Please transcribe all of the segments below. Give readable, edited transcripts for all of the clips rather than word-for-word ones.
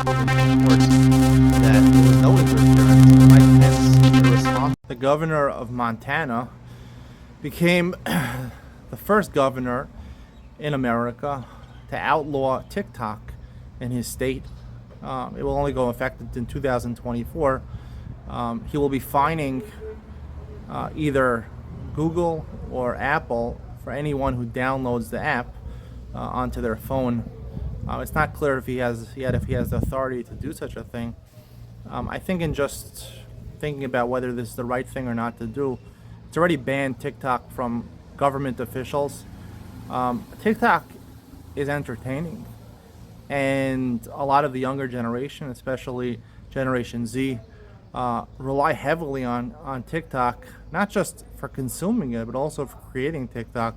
proven, of course, that there was no interference. Mike Pence, the the governor of Montana, became the first governor in America to outlaw TikTok in his state. It will only go effective in 2024. He will be fining either Google or Apple for anyone who downloads the app onto their phone. It's not clear if he has the authority to do such a thing. I think in just thinking about whether this is the right thing or not to do, it's already banned TikTok from government officials. TikTok is entertaining, and a lot of the younger generation, especially Generation Z, rely heavily on TikTok, not just for consuming it, but also for creating TikTok.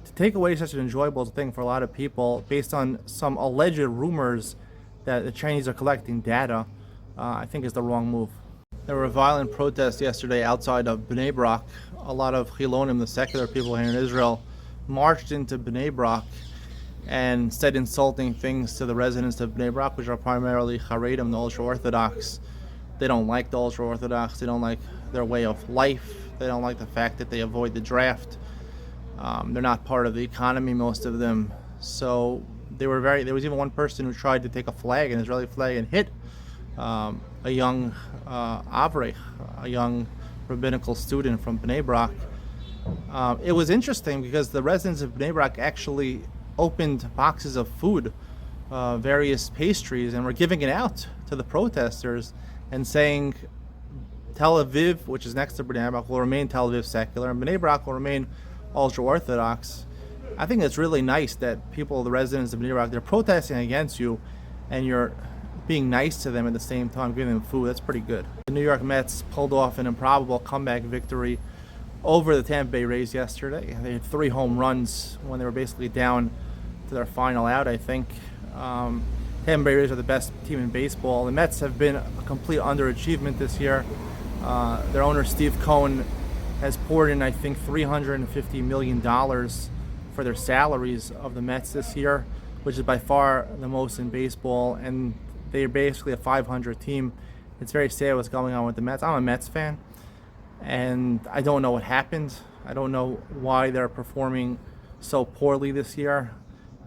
To take away such an enjoyable thing for a lot of people based on some alleged rumors that the Chinese are collecting data, I think is the wrong move. There were violent protests yesterday outside of Bnei Brak. A lot of Chilonim, the secular people here in Israel, marched into Bnei Brak and said insulting things to the residents of Bnei Brak, which are primarily Haredim, the ultra-Orthodox. They don't like the ultra-Orthodox. They don't like their way of life. They don't like the fact that they avoid the draft. They're not part of the economy, most of them. So there was even one person who tried to take a flag, an Israeli flag, and hit a young Avrech, a young rabbinical student from Bnei Brak. It was interesting because the residents of Bnei Brak actually opened boxes of food, various pastries, and were giving it out to the protesters and saying Tel Aviv, which is next to Bnei Brak, will remain Tel Aviv secular, and Bnei Brak will remain ultra-Orthodox. I think it's really nice that people, the residents of Bnei Brak, they're protesting against you, and you're being nice to them at the same time, giving them food. That's pretty good. The New York Mets pulled off an improbable comeback victory over the Tampa Bay Rays yesterday. They had 3 home runs when they were basically down to their final out, I think. Tampa Bay Rays are the best team in baseball. The Mets have been a complete underachievement this year. Their owner, Steve Cohen, has poured in, I think, $350 million for their salaries of the Mets this year, which is by far the most in baseball, and they're basically a 500 team. It's very sad what's going on with the Mets. I'm a Mets fan, and I don't know what happened. I don't know why they're performing so poorly this year,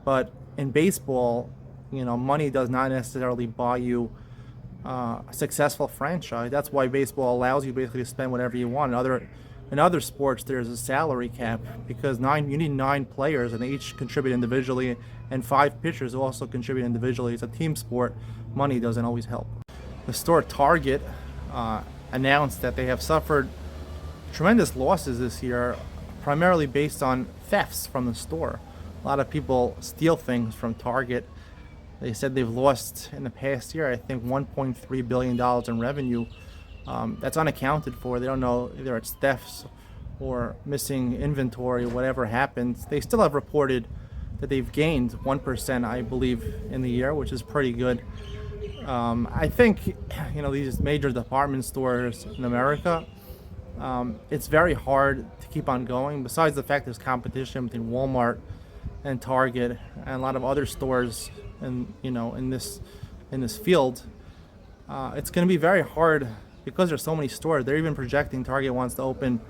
but in baseball, money does not necessarily buy you a successful franchise. That's why baseball allows you basically to spend whatever you want. In other sports, there's a salary cap because you need 9 players, and they each contribute individually, and 5 pitchers also contribute individually. It's a team sport. Money doesn't always help. The store Target announced that they have suffered tremendous losses this year, primarily based on thefts from the store. A lot of people steal things from Target. They said they've lost in the past year, I think, $1.3 billion in revenue. That's unaccounted for. They don't know either it's thefts or missing inventory, whatever happens. They still have reported that they've gained 1%, I believe, in the year, which is pretty good. I think, these major department stores in America, it's very hard to keep on going. Besides the fact there's competition between Walmart and Target and a lot of other stores, in this field, it's going to be very hard because there's so many stores. They're even projecting Target wants to open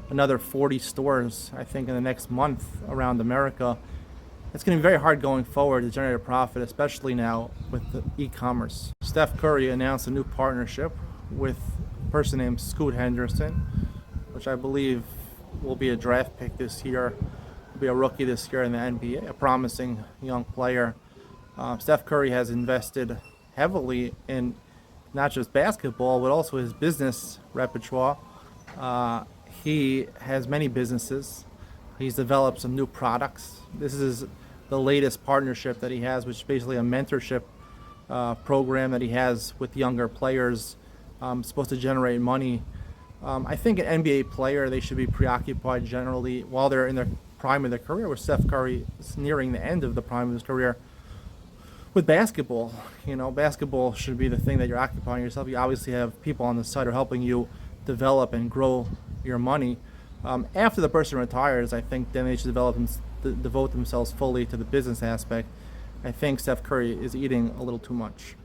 another 40 stores, I think, in the next month around America. It's going to be very hard going forward to generate a profit, especially now with the e-commerce. Steph Curry announced a new partnership with a person named Scoot Henderson, which I believe will be a draft pick this year, will be a rookie this year in the NBA, a promising young player. Steph Curry has invested heavily in not just basketball, but also his business repertoire. He has many businesses. He's developed some new products. This is the latest partnership that he has, which is basically a mentorship program that he has with younger players, supposed to generate money. I think an NBA player, they should be preoccupied generally while they're in their prime of their career, where Steph Curry is nearing the end of the prime of his career, with basketball. Basketball should be the thing that you're occupying yourself. You obviously have people on the side who are helping you develop and grow your money. After the person retires, I think then they should devote themselves fully to the business aspect. I think Steph Curry is eating a little too much.